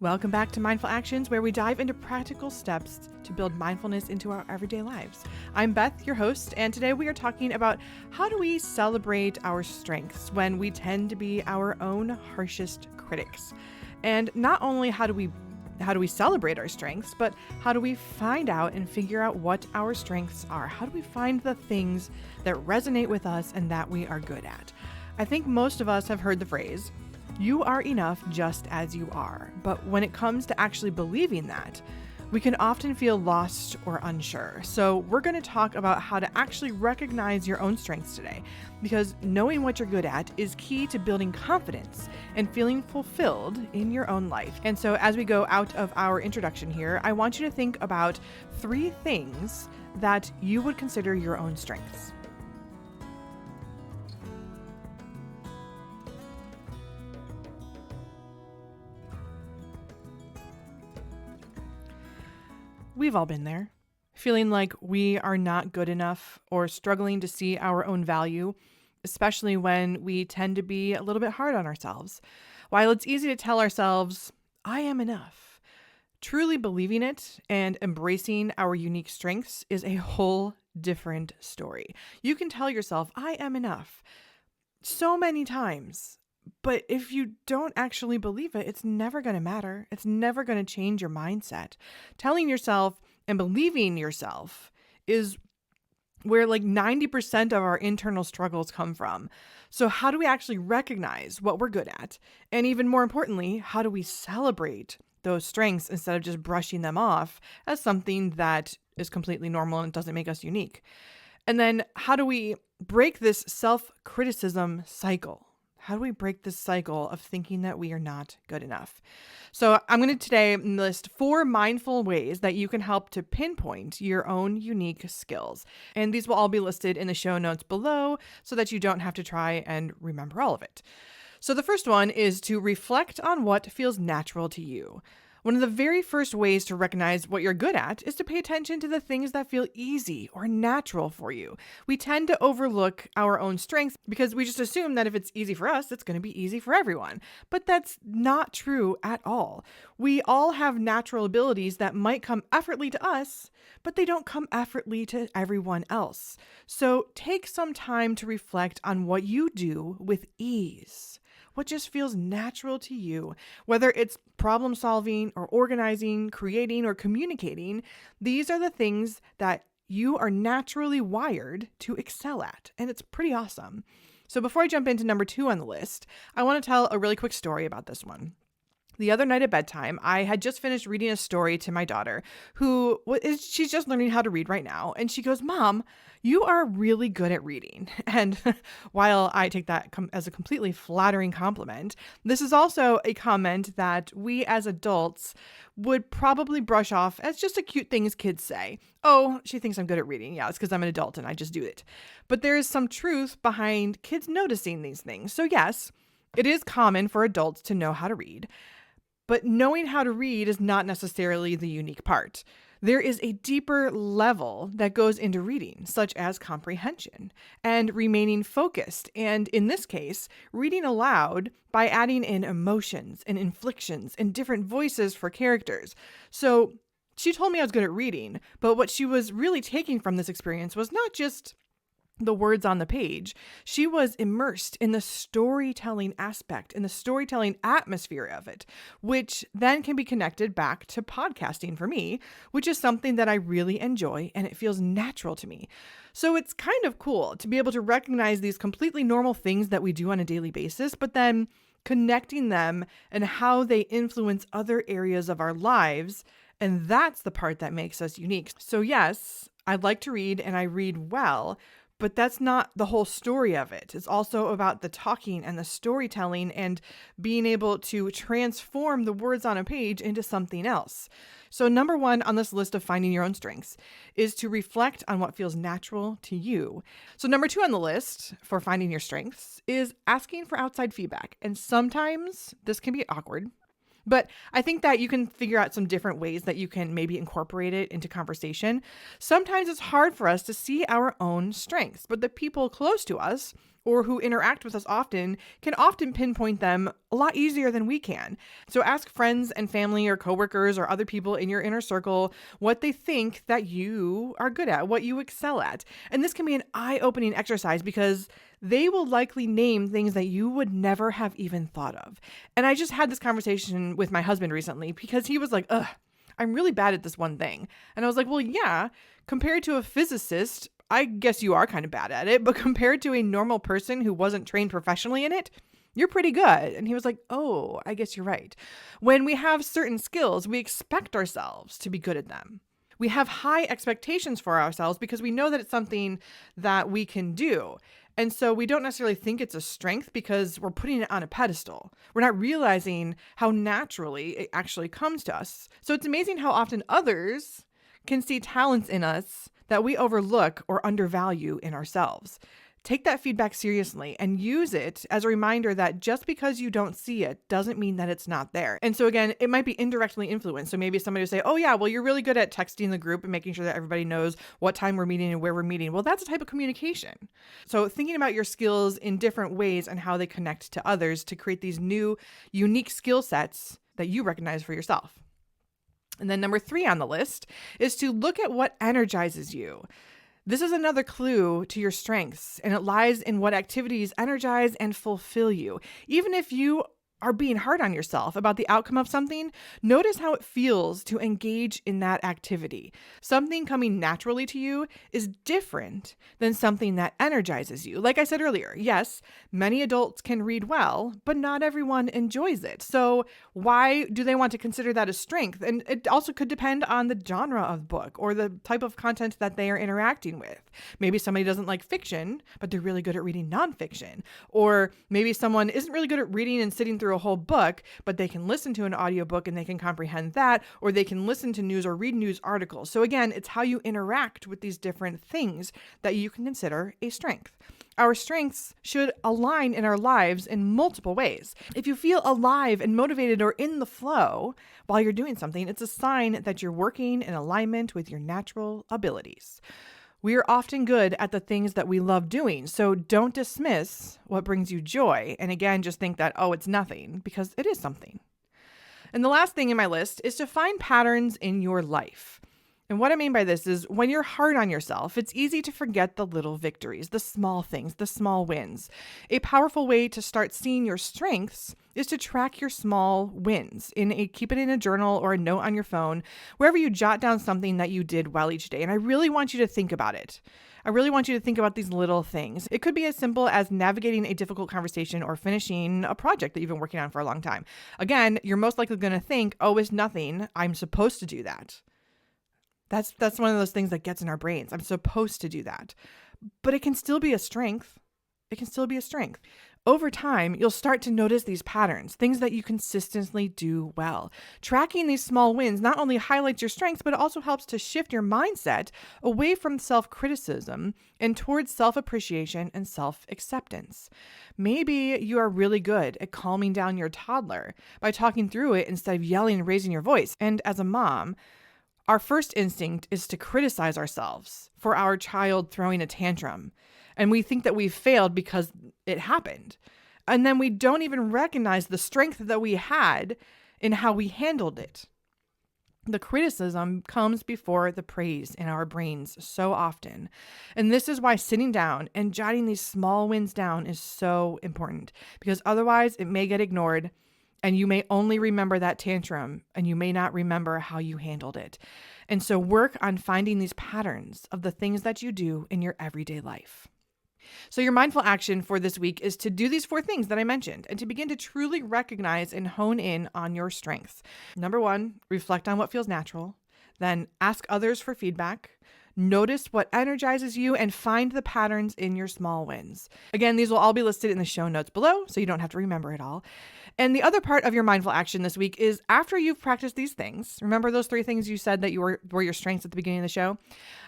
Welcome back to Mindful Actions, where we dive into practical steps to build mindfulness into our everyday lives. I'm Beth, your host, and today we are talking about how do we celebrate our strengths when we tend to be our own harshest critics. And not only how do we celebrate our strengths, but how do we find out and figure out what our strengths are? How do we find the things that resonate with us and that we are good at? I think most of us have heard the phrase, "You are enough just as you are." But when it comes to actually believing that, we can often feel lost or unsure. So we're going to talk about how to actually recognize your own strengths today, because knowing what you're good at is key to building confidence and feeling fulfilled in your own life. And so as we go out of our introduction here, I want you to think about 3 things that you would consider your own strengths. We've all been there, feeling like we are not good enough or struggling to see our own value, especially when we tend to be a little bit hard on ourselves. While it's easy to tell ourselves, "I am enough," truly believing it and embracing our unique strengths is a whole different story. You can tell yourself, "I am enough," so many times. But if you don't actually believe it, it's never going to matter. It's never going to change your mindset. Telling yourself and believing yourself is where like 90% of our internal struggles come from. So how do we actually recognize what we're good at? And even more importantly, how do we celebrate those strengths instead of just brushing them off as something that is completely normal and doesn't make us unique? And then how do we break this self-criticism cycle? How do we break this cycle of thinking that we are not good enough? So I'm going to today list 4 mindful ways that you can help to pinpoint your own unique skills. And these will all be listed in the show notes below so that you don't have to try and remember all of it. So the first one is to reflect on what feels natural to you. One of the very first ways to recognize what you're good at is to pay attention to the things that feel easy or natural for you. We tend to overlook our own strengths because we just assume that if it's easy for us, it's going to be easy for everyone. But that's not true at all. We all have natural abilities that might come effortlessly to us, but they don't come effortlessly to everyone else. So take some time to reflect on what you do with ease. What just feels natural to you, whether it's problem solving or organizing, creating or communicating. These are the things that you are naturally wired to excel at, and it's pretty awesome. So before I jump into number 2 on the list, I want to tell a really quick story about this one. The other night at bedtime, I had just finished reading a story to my daughter, she's just learning how to read right now. And she goes, "Mom, you are really good at reading." And while I take that as a completely flattering compliment, this is also a comment that we as adults would probably brush off as just a cute thing as kids say. "Oh, she thinks I'm good at reading. Yeah, it's because I'm an adult and I just do it." But there is some truth behind kids noticing these things. So yes, it is common for adults to know how to read. But knowing how to read is not necessarily the unique part. There is a deeper level that goes into reading, such as comprehension and remaining focused. And in this case, reading aloud by adding in emotions and inflections and different voices for characters. So she told me I was good at reading, but what she was really taking from this experience was not just the words on the page. She was immersed in the storytelling aspect, in the storytelling atmosphere of it, which then can be connected back to podcasting for me, which is something that I really enjoy and it feels natural to me. So it's kind of cool to be able to recognize these completely normal things that we do on a daily basis, but then connecting them and how they influence other areas of our lives. And that's the part that makes us unique. So yes, I'd like to read and I read well, but that's not the whole story of it. It's also about the talking and the storytelling and being able to transform the words on a page into something else. So number 1 on this list of finding your own strengths is to reflect on what feels natural to you. So number 2 on the list for finding your strengths is asking for outside feedback. And sometimes this can be awkward. But I think that you can figure out some different ways that you can maybe incorporate it into conversation. Sometimes it's hard for us to see our own strengths, but the people close to us or who interact with us often can often pinpoint them a lot easier than we can. So ask friends and family or coworkers or other people in your inner circle what they think that you are good at, what you excel at. And this can be an eye-opening exercise because they will likely name things that you would never have even thought of. And I just had this conversation with my husband recently because he was like, I'm really bad at this one thing. And I was like, well, yeah, compared to a physicist, I guess you are kind of bad at it, but compared to a normal person who wasn't trained professionally in it, you're pretty good. And he was like, oh, I guess you're right. When we have certain skills, we expect ourselves to be good at them. We have high expectations for ourselves because we know that it's something that we can do. And so we don't necessarily think it's a strength because we're putting it on a pedestal. We're not realizing how naturally it actually comes to us. So it's amazing how often others can see talents in us that we overlook or undervalue in ourselves. Take that feedback seriously and use it as a reminder that just because you don't see it doesn't mean that it's not there. And so again, it might be indirectly influenced. So maybe somebody will say, oh yeah, well, you're really good at texting the group and making sure that everybody knows what time we're meeting and where we're meeting. Well, that's a type of communication. So thinking about your skills in different ways and how they connect to others to create these new, unique skill sets that you recognize for yourself. And then number 3 on the list is to look at what energizes you. This is another clue to your strengths, and it lies in what activities energize and fulfill you. Even if you are being hard on yourself about the outcome of something, notice how it feels to engage in that activity. Something coming naturally to you is different than something that energizes you. Like I said earlier, yes, many adults can read well, but not everyone enjoys it. So why do they want to consider that a strength? And it also could depend on the genre of book or the type of content that they are interacting with. Maybe somebody doesn't like fiction, but they're really good at reading nonfiction. Or maybe someone isn't really good at reading and sitting through a whole book, but they can listen to an audiobook and they can comprehend that, or they can listen to news or read news articles. So again, it's how you interact with these different things that you can consider a strength. Our strengths should align in our lives in multiple ways. If you feel alive and motivated or in the flow while you're doing something, it's a sign that you're working in alignment with your natural abilities. We are often good at the things that we love doing, so don't dismiss what brings you joy. And again, just think that, oh, it's nothing, because it is something. And the last thing in my list is to find patterns in your life. And what I mean by this is when you're hard on yourself, it's easy to forget the little victories, the small things, the small wins. A powerful way to start seeing your strengths is to track your small wins. Keep it in a journal or a note on your phone, wherever you jot down something that you did well each day. And I really want you to think about it. I really want you to think about these little things. It could be as simple as navigating a difficult conversation or finishing a project that you've been working on for a long time. Again, you're most likely going to think, oh, it's nothing. I'm supposed to do that. That's one of those things that gets in our brains. I'm supposed to do that. But it can still be a strength. It can still be a strength. Over time, you'll start to notice these patterns, things that you consistently do well. Tracking these small wins not only highlights your strengths, but it also helps to shift your mindset away from self-criticism and towards self-appreciation and self-acceptance. Maybe you are really good at calming down your toddler by talking through it instead of yelling and raising your voice. And as a mom, our first instinct is to criticize ourselves for our child throwing a tantrum. And we think that we've failed because it happened. And then we don't even recognize the strength that we had in how we handled it. The criticism comes before the praise in our brains so often. And this is why sitting down and jotting these small wins down is so important, because otherwise it may get ignored. And you may only remember that tantrum and you may not remember how you handled it. And so work on finding these patterns of the things that you do in your everyday life. So your mindful action for this week is to do these 4 things that I mentioned and to begin to truly recognize and hone in on your strengths. Number 1, reflect on what feels natural. Then ask others for feedback. Notice what energizes you and find the patterns in your small wins. Again, these will all be listed in the show notes below, so you don't have to remember it all. And the other part of your mindful action this week is after you've practiced these things, remember those 3 things you said that were your strengths at the beginning of the show?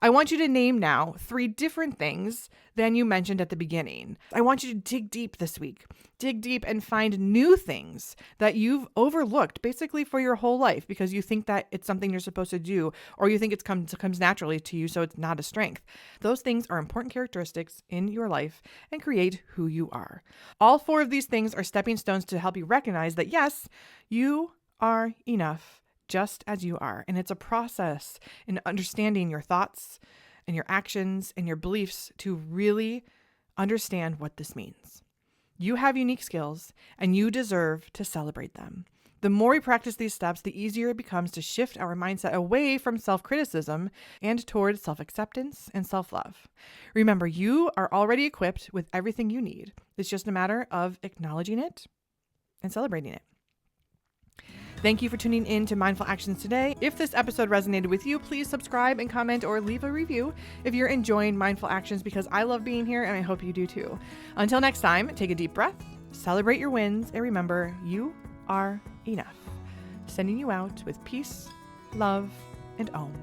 I want you to name now 3 different things than you mentioned at the beginning. I want you to dig deep this week. Dig deep and find new things that you've overlooked basically for your whole life because you think that it's something you're supposed to do, or you think it comes naturally to you, so it's not a strength. Those things are important characteristics in your life and create who you are. All 4 of these things are stepping stones to help you recognize that, yes, you are enough just as you are. And it's a process in understanding your thoughts and your actions and your beliefs to really understand what this means. You have unique skills and you deserve to celebrate them. The more we practice these steps, the easier it becomes to shift our mindset away from self-criticism and toward self-acceptance and self-love. Remember, you are already equipped with everything you need. It's just a matter of acknowledging it and celebrating it. Thank you for tuning in to Mindful Actions today. If this episode resonated with you, please subscribe and comment or leave a review if you're enjoying Mindful Actions, because I love being here and I hope you do too. Until next time, take a deep breath, celebrate your wins, and remember, you are enough. Sending you out with peace, love, and Om.